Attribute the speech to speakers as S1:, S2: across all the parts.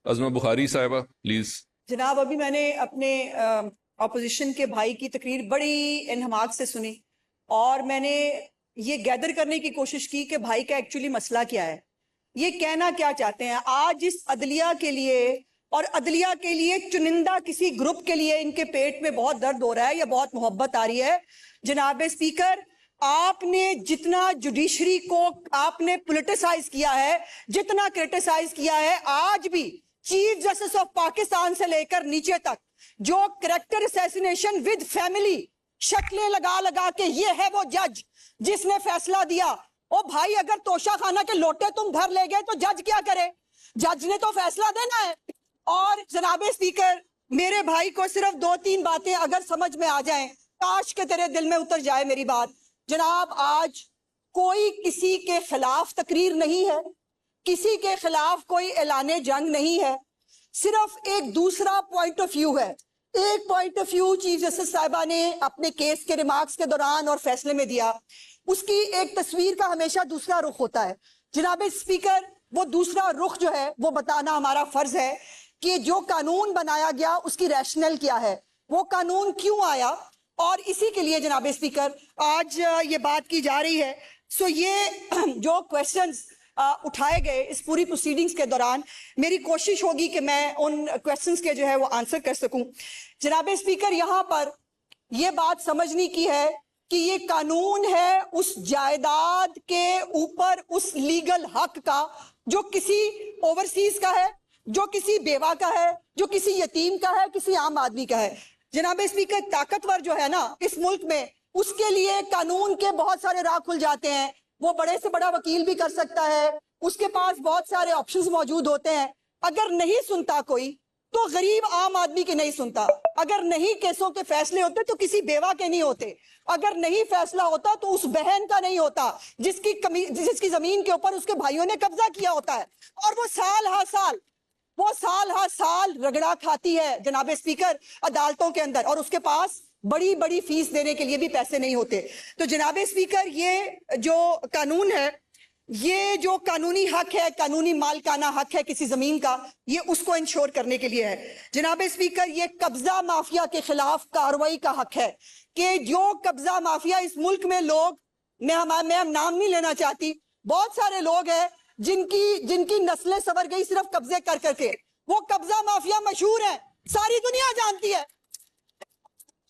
S1: عظمہ بخاری صاحبہ پلیز.
S2: جناب ابھی میں نے اپنے اپوزیشن کے بھائی کی تقریر بڑی انہماک سے سنی اور میں نے یہ گیدر کرنے کی کوشش کی کہ بھائی کا ایکچولی مسئلہ کیا ہے, یہ کہنا کیا چاہتے ہیں. آج اس عدلیہ کے لیے اور عدلیہ کے لیے چنندہ کسی گروپ کے لیے ان کے پیٹ میں بہت درد ہو رہا ہے یا بہت محبت آ رہی ہے. جناب اسپیکر, آپ نے جتنا جوڈیشری کو آپ نے پولیٹیسائز کیا ہے, جتنا کرٹیسائز کیا ہے, آج بھی چیف جسٹس آف پاکستان سے لے کر نیچے تک جو کریکٹر اسیسینیشن ود فیملی شکلیں لگا لگا کے یہ ہے وہ جج جس نے فیصلہ دیا. او بھائی, اگر توشہ خانہ کے لوٹے تم گھر لے گئے تو جج کیا کرے؟ جج نے تو فیصلہ دینا ہے. اور جناب اسپیکر, میرے بھائی کو صرف 2-3 باتیں اگر سمجھ میں آ جائیں, کاش کہ تیرے دل میں اتر جائے میری بات. جناب, آج کوئی کسی کے خلاف تقریر نہیں ہے, کسی کے خلاف کوئی اعلان جنگ نہیں ہے, صرف ایک دوسرا پوائنٹ آف ویو ہے. ایک point of view chief justice صاحبہ نے اپنے کیس کے ریمارکس کے دوران اور فیصلے میں دیا, اس کی ایک تصویر کا ہمیشہ دوسرا رخ ہوتا ہے. جناب اسپیکر, وہ دوسرا رخ جو ہے وہ بتانا ہمارا فرض ہے کہ جو قانون بنایا گیا اس کی ریشنل کیا ہے, وہ قانون کیوں آیا. اور اسی کے لیے جناب اسپیکر آج یہ بات کی جا رہی ہے. سو یہ جو کویسچنز اٹھائے گئے اس پوری پروسیڈنگز کے دوران, میری کوشش ہوگی کہ میں ان کویسچنز کے جو ہے وہ آنسر کر سکوں. جناب اسپیکر, یہاں پر یہ بات سمجھنی کی ہے کہ یہ قانون ہے اس جائیداد کے اوپر اس لیگل حق کا جو کسی اوورسیز کا ہے, جو کسی بیوہ کا ہے, جو کسی یتیم کا ہے, کسی عام آدمی کا ہے. جناب اسپیکر, طاقتور جو ہے نا اس ملک میں, اس کے لیے قانون کے بہت سارے راہ کھل جاتے ہیں. وہ بڑے سے بڑا وکیل بھی کر سکتا ہے, اس کے پاس بہت سارے آپشنز موجود ہوتے ہیں. اگر نہیں سنتا کوئی تو غریب عام آدمی کے نہیں سنتا. اگر نہیں کیسوں کے فیصلے ہوتے تو کسی بیوہ کے نہیں ہوتے. اگر نہیں فیصلہ ہوتا تو اس بہن کا نہیں ہوتا جس کی زمین کے اوپر اس کے بھائیوں نے قبضہ کیا ہوتا ہے, اور وہ سال ہا سال رگڑا کھاتی ہے جناب اسپیکر عدالتوں کے اندر, اور اس کے پاس بڑی بڑی فیس دینے کے لیے بھی پیسے نہیں ہوتے. تو جناب اسپیکر, یہ جو قانون ہے, یہ جو قانونی حق ہے, قانونی مالکانہ حق ہے کسی زمین کا, یہ اس کو انشور کرنے کے لیے ہے. جناب اسپیکر, یہ قبضہ مافیا کے خلاف کارروائی کا حق ہے کہ جو قبضہ مافیا اس ملک میں لوگ, میں نام نہیں لینا چاہتی, بہت سارے لوگ ہیں جن کی نسلیں سنور گئی صرف قبضے کر کر کے. وہ قبضہ مافیا مشہور ہے, ساری دنیا جانتی ہے,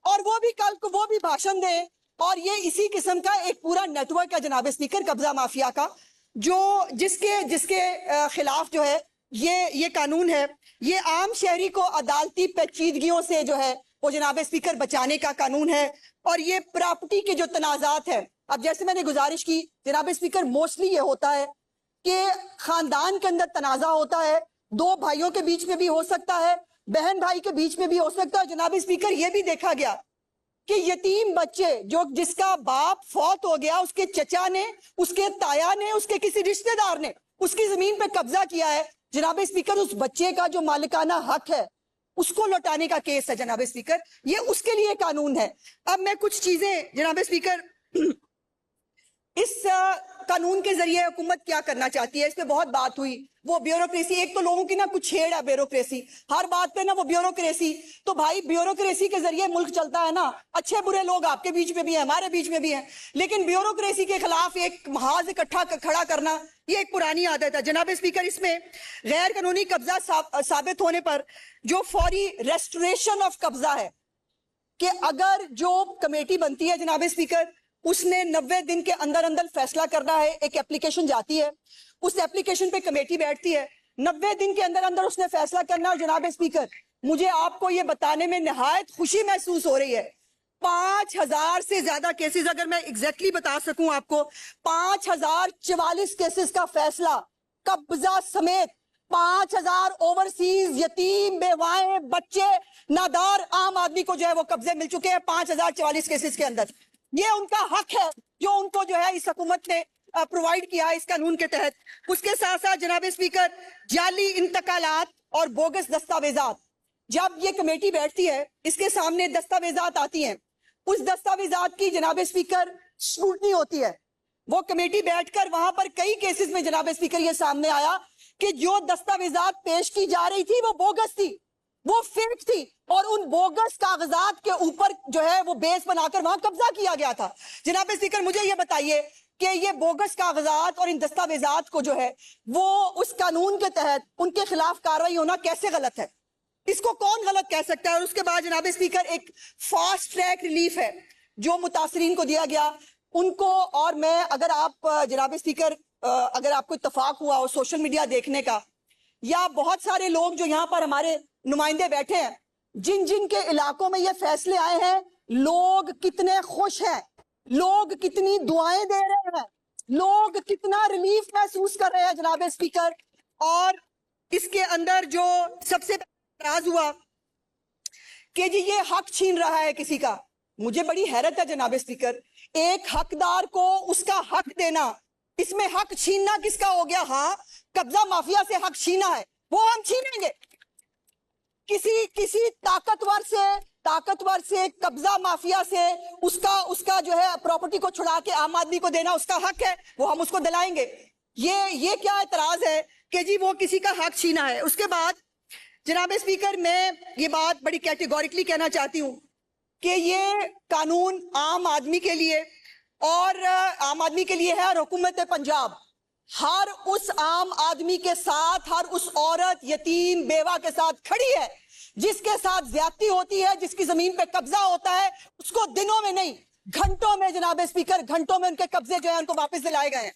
S2: اور وہ بھی کل کو وہ بھی بھاشن دیں. اور یہ اسی قسم کا ایک پورا نیٹ ورک ہے جناب اسپیکر قبضہ مافیا کا, جس کے خلاف جو ہے یہ قانون ہے. یہ عام شہری کو عدالتی پیچیدگیوں سے جو ہے وہ جناب اسپیکر بچانے کا قانون ہے. اور یہ پراپرٹی کے جو تنازعات ہیں, اب جیسے میں نے گزارش کی جناب اسپیکر, موسٹلی یہ ہوتا ہے کہ خاندان کے اندر تنازع ہوتا ہے, 2 بھائیوں کے بیچ میں بھی ہو سکتا ہے, بہن بھائی کے بیچ میں بھی ہو سکتا ہے. جناب اسپیکر, یہ بھی دیکھا گیا کہ یتیم بچے جس کا باپ فوت ہو گیا, اس کے چچا نے, اس کے تایا نے, اس کے کسی رشتہ دار نے اس کی زمین پہ قبضہ کیا ہے. جناب اسپیکر, اس بچے کا جو مالکانہ حق ہے اس کو لوٹانے کا کیس ہے جناب اسپیکر, یہ اس کے لیے قانون ہے. اب میں کچھ چیزیں جناب اسپیکر اس قانون کے ذریعے حکومت کیا کرنا چاہتی ہے, اس پہ بہت بات ہوئی. وہ بیوروکریسی, ایک تو لوگوں کی نا کچھ چھیڑ ہے بیوروکریسی, ہر بات پہ نا وہ بیوروکریسی. تو بھائی بیوروکریسی کے ذریعے ملک چلتا ہے نا, اچھے برے لوگ آپ کے بیچ میں بھی ہیں, ہمارے بیچ میں بھی ہیں, لیکن بیوروکریسی کے خلاف ایک محاذ اکٹھا کھڑا کرنا یہ ایک پرانی عادت ہے. جناب اسپیکر, اس میں غیر قانونی قبضہ ثابت ہونے پر جو فوری ریسٹوریشن آف قبضہ ہے, کہ اگر جو کمیٹی بنتی ہے جناب اسپیکر, اس نے 90 دن کے اندر فیصلہ کرنا ہے, ایک اپلیکیشن جاتی ہے, اس اپلیکیشن پہ کمیٹی بیٹھتی ہے, 90 دن کے اندر اس نے فیصلہ کرنا. اور جناب اسپیکر, مجھے آپ کو یہ بتانے میں نہایت خوشی محسوس ہو رہی ہے, 5000 سے زیادہ کیسز, اگر میں ایگزیکٹلی بتا سکوں آپ کو, 5044 کیسز کا فیصلہ قبضہ سمیت, 5000 اوورسیز یتیم, بیوائیں, بچے, نادار عام آدمی کو جو ہے وہ قبضے مل چکے ہیں 5044 کیسز کے اندر. یہ ان کا حق ہے جو ان کو جو ہے اس حکومت نے پرووائڈ کیا اس قانون کے تحت. اس کے ساتھ ساتھ جناب اسپیکر, جعلی انتقالات اور بوگس دستاویزات, جب یہ کمیٹی بیٹھتی ہے اس کے سامنے دستاویزات آتی ہیں, اس دستاویزات کی جناب اسپیکر اسکروٹنی ہوتی ہے. وہ کمیٹی بیٹھ کر وہاں پر کئی کیسز میں جناب اسپیکر یہ سامنے آیا کہ جو دستاویزات پیش کی جا رہی تھی وہ بوگس تھی, وہ فیک تھی, اور ان بوگس کاغذات کے اوپر جو ہے وہ بیس بنا کر وہاں قبضہ کیا گیا تھا. جناب اسپیکر, مجھے یہ بتائیے کہ یہ بوگس کاغذات اور ان دستاویزات کو جو ہے وہ اس قانون کے تحت ان کے خلاف کارروائی ہونا کیسے غلط ہے؟ اس کو کون غلط کہہ سکتا ہے؟ اور اس کے بعد جناب اسپیکر ایک فاسٹ ٹریک ریلیف ہے جو متاثرین کو دیا گیا ان کو. اور میں اگر آپ جناب اسپیکر اگر آپ کو اتفاق ہوا ہو سوشل میڈیا دیکھنے کا, یا بہت سارے لوگ جو یہاں پر ہمارے نمائندے بیٹھے ہیں جن جن کے علاقوں میں یہ فیصلے آئے ہیں, لوگ کتنے خوش ہیں, لوگ کتنی دعائیں دے رہے ہیں, لوگ کتنا ریلیف محسوس کر رہے ہیں جناب اسپیکر. اور اس کے اندر جو سب سے اعتراض ہوا کہ جی یہ حق چھین رہا ہے کسی کا, مجھے بڑی حیرت ہے جناب اسپیکر, ایک حقدار کو اس کا حق دینا, اس میں حق چھیننا کس کا ہو گیا؟ ہاں, قبضہ مافیا سے حق چھینا ہے, وہ ہم چھینیں گے. کسی طاقتور سے قبضہ مافیا سے اس کا جو ہے پراپرٹی کو چھڑا کے عام آدمی کو دینا اس کا حق ہے, وہ ہم اس کو دلائیں گے. یہ کیا اعتراض ہے کہ جی وہ کسی کا حق چھینا ہے؟ اس کے بعد جناب اسپیکر میں یہ بات بڑی کیٹیگوریکلی کہنا چاہتی ہوں کہ یہ قانون عام آدمی کے لیے اور عام آدمی کے لیے ہے, اور حکومت پنجاب ہر اس عام آدمی کے ساتھ, ہر اس عورت, یتیم, بیوہ کے ساتھ کھڑی ہے جس کے ساتھ زیادتی ہوتی ہے, جس کی زمین پہ قبضہ ہوتا ہے. اس کو دنوں میں نہیں گھنٹوں میں جناب اسپیکر, گھنٹوں میں ان کے قبضے جو ہیں ان کو واپس دلائے گئے ہیں.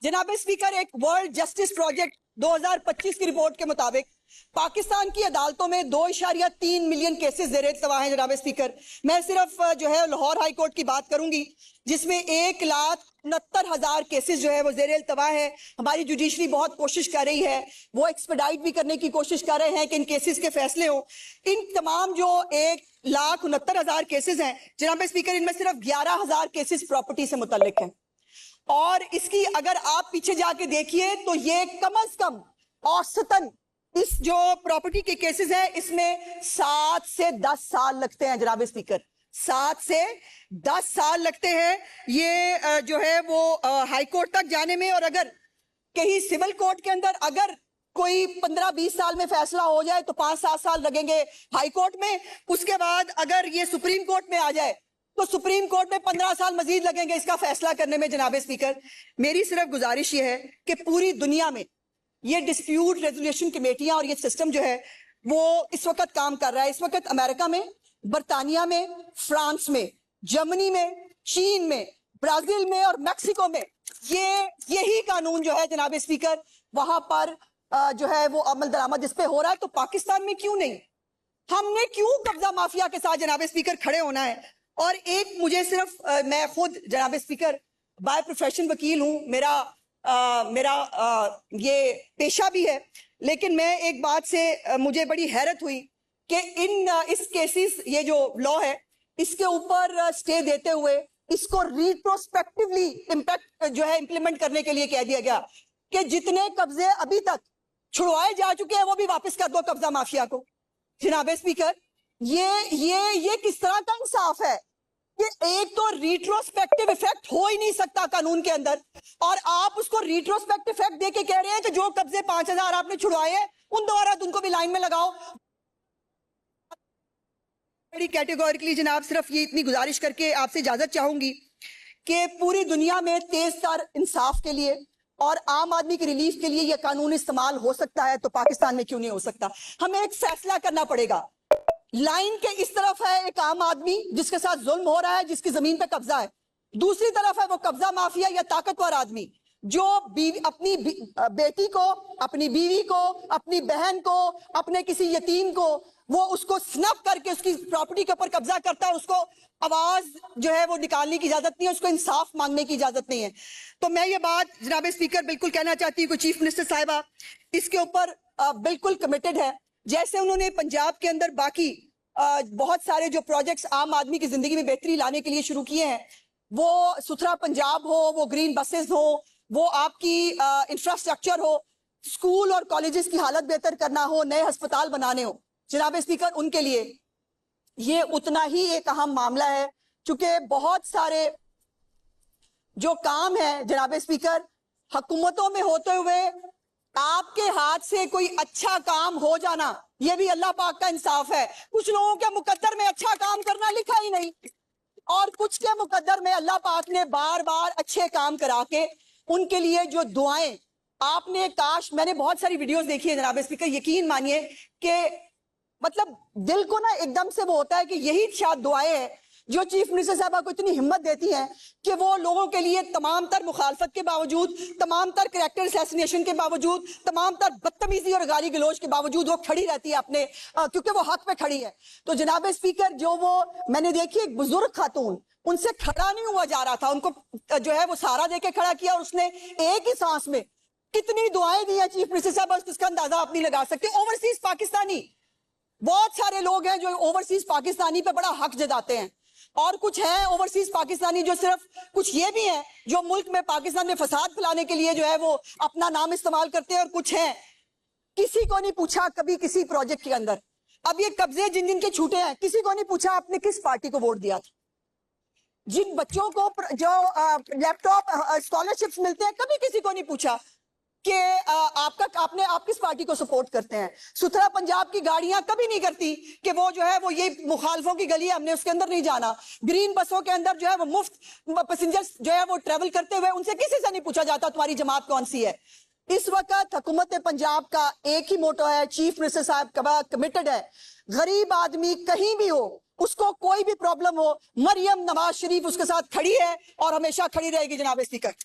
S2: جناب اسپیکر, ایک ورلڈ جسٹس پروجیکٹ 2025 کی رپورٹ کے مطابق پاکستان کی عدالتوں میں 2.3 ملین کیسز زیر التوا ہیں. جناب اسپیکر, میں صرف جو ہے لاہور ہائی کورٹ کی بات کروں گی جس میں 1,69,000 کیسز جو ہے وہ زیر التوا ہے. ہماری جوڈیشری بہت کوشش کر رہی ہے, وہ ایکسپیڈائٹ بھی کرنے کی کوشش کر رہے ہیں کہ ان کیسز کے فیصلے ہوں. ان تمام جو 1,69,000 کیسز ہیں جناب اسپیکر, ان میں صرف 11,000 کیسز پراپرٹی سے متعلق ہیں. اور اس کی اگر آپ پیچھے جا کے دیکھیے تو یہ کم از کم اوسطاً اس جو پراپرٹی کے کیسز ہیں اس میں 7 سے 10 سال لگتے ہیں. جناب اسپیکر, 7 سے 10 سال لگتے ہیں یہ جو ہے وہ ہائی کورٹ تک جانے میں. اور اگر کہیں سول کورٹ کے اندر اگر کوئی 15-20 سال میں فیصلہ ہو جائے تو 5-7 سال لگیں گے ہائی کورٹ میں. اس کے بعد اگر یہ سپریم کورٹ میں آ جائے تو سپریم کورٹ میں 15 سال مزید لگیں گے اس کا فیصلہ کرنے میں. جناب اسپیکر, میری صرف گزارش یہ ہے کہ پوری دنیا میں یہ ڈسپیوٹ ریزولیوشن کمیٹیاں اور یہ سسٹم جو ہے وہ اس وقت کام کر رہا ہے. اس وقت امریکہ میں, برطانیہ میں, فرانس میں, جرمنی میں, چین میں, برازیل میں اور میکسیکو میں یہی قانون جو ہے جناب اسپیکر وہاں پر جو ہے وہ عمل درآمد اس پہ ہو رہا ہے. تو پاکستان میں کیوں نہیں؟ ہم نے کیوں قبضہ مافیا کے ساتھ جناب اسپیکر کھڑے ہونا ہے؟ اور ایک مجھے صرف میں خود جناب اسپیکر بائی پروفیشن وکیل ہوں, میرا یہ پیشہ بھی ہے, لیکن میں ایک بات سے مجھے بڑی حیرت ہوئی کہ اس کیسز یہ جو لا ہے اس کے اوپر سٹے دیتے ہوئے اس کو ریٹروسپیکٹیولی جو ہے امپلیمنٹ کرنے کے لیے کہہ دیا گیا کہ جتنے قبضے ابھی تک چھڑوائے جا چکے ہیں وہ بھی واپس کر دو قبضہ مافیا کو. جناب اسپیکر, یہ کس طرح کا انصاف ہے کہ ایک تو ریٹروسپیکٹیو ایفیکٹ ہو ہی نہیں سکتا قانون کے اندر, اور آپ اس کو ریٹروسپیکٹیو ایفیکٹ دے کے کہہ رہے ہیں کہ جو قبضے 5,000 آپ نے چھڑوائے ہیں ان دوبارہ ان کو بھی لائن میں لگاؤ. بڑی کیٹیگوریکلی جناب صرف یہ اتنی گزارش کر کے آپ سے اجازت چاہوں گی کہ پوری دنیا میں تیز تر انصاف کے لیے اور عام آدمی کی ریلیف کے لیے یہ قانون استعمال ہو سکتا ہے, تو پاکستان میں کیوں نہیں ہو سکتا؟ ہمیں ایک فیصلہ کرنا پڑے گا. لائن کے اس طرف ہے ایک عام آدمی جس کے ساتھ ظلم ہو رہا ہے, جس کی زمین پہ قبضہ ہے, دوسری طرف ہے وہ قبضہ مافیا یا طاقتور آدمی جو اپنی بیٹی کو, اپنی بیوی کو, اپنی بہن کو, اپنے کسی یتیم کو وہ اس کو سنپ کر کے اس کی پراپرٹی کے اوپر قبضہ کرتا ہے. اس کو آواز جو ہے وہ نکالنے کی اجازت نہیں ہے, اس کو انصاف مانگنے کی اجازت نہیں ہے. تو میں یہ بات جناب اسپیکر بالکل کہنا چاہتی ہوں کہ چیف منسٹر صاحبہ اس کے اوپر بالکل کمیٹڈ ہے. جیسے انہوں نے پنجاب کے اندر باقی بہت سارے جو پروجیکٹس عام آدمی کی زندگی میں بہتری لانے کے لیے شروع کیے ہیں, وہ ستھرا پنجاب ہو, وہ گرین بسز ہو, وہ آپ کی انفراسٹرکچر ہو, اسکول اور کالجز کی حالت بہتر کرنا ہو, نئے ہسپتال بنانے ہو, جناب اسپیکر ان کے لیے یہ اتنا ہی ایک اہم معاملہ ہے. چونکہ بہت سارے جو کام ہیں جناب اسپیکر حکومتوں میں ہوتے ہوئے آپ کے ہاتھ سے کوئی اچھا کام ہو جانا یہ بھی اللہ پاک کا انصاف ہے. کچھ لوگوں کے مقدر میں اچھا کام کرنا لکھا ہی نہیں, اور کچھ کے مقدر میں اللہ پاک نے بار بار اچھے کام کرا کے ان کے لیے جو دعائیں آپ نے, کاش, میں نے بہت ساری ویڈیوز دیکھی ہے جناب اسپیکر, یقین مانیے کہ مطلب دل کو نا ایک دم سے وہ ہوتا ہے کہ یہی شاید دعائیں ہیں جو چیف منسٹر صاحبہ کو اتنی ہمت دیتی ہیں کہ وہ لوگوں کے لیے تمام تر مخالفت کے باوجود, تمام تر کریکٹر اسیسینیشن کے باوجود, تمام تر بدتمیزی اور گالی گلوچ کے باوجود وہ کھڑی رہتی ہے اپنے, کیونکہ وہ حق پہ کھڑی ہے. تو جناب اسپیکر, جو وہ میں نے دیکھی ایک بزرگ خاتون, ان سے کھڑا نہیں ہوا جا رہا تھا, ان کو جو ہے وہ سہارا دے کے کھڑا کیا, اور اس نے ایک ہی سانس میں کتنی دعائیں دی ہیں چیف منسٹر صاحب, اس کا اندازہ آپ نہیں لگا سکتے. اوورسیز پاکستانی, بہت سارے لوگ ہیں جو اوورسیز پاکستانی پہ بڑا حق جتاتے ہیں, اور کچھ ہیں اوورسیز پاکستانی جو صرف, کچھ یہ بھی ہیں جو ملک میں پاکستان میں فساد پھیلانے کے لیے جو ہے وہ اپنا نام استعمال کرتے ہیں, اور کچھ ہیں کسی کو نہیں پوچھا کبھی کسی پروجیکٹ کے اندر. اب یہ قبضے جن جن کے چھوٹے ہیں, کسی کو نہیں پوچھا آپ نے کس پارٹی کو ووٹ دیا تھا. جن بچوں کو جو لیپ ٹاپ اسکالرشپس ملتے ہیں, کبھی کسی کو نہیں پوچھا کہ آپ کس پارٹی کو سپورٹ کرتے ہیں. ستھرا پنجاب کی گاڑیاں کبھی نہیں کرتی کہ وہ جو ہے وہ یہ مخالفوں کی گلی ہے, ہم نے اس کے اندر نہیں جانا. گرین بسوں کے اندر جو ہے وہ مفت پیسنجرز جو ہے وہ ٹریول کرتے ہوئے, ان سے کسی سے نہیں پوچھا جاتا تمہاری جماعت کون سی ہے. اس وقت حکومت پنجاب کا ایک ہی موٹو ہے, چیف منسٹر صاحب کمیٹڈ ہے, غریب آدمی کہیں بھی ہو, اس کو کوئی بھی پرابلم ہو, مریم نواز شریف اس کے ساتھ کھڑی ہے اور ہمیشہ کھڑی رہے گی. جناب اسپیکر.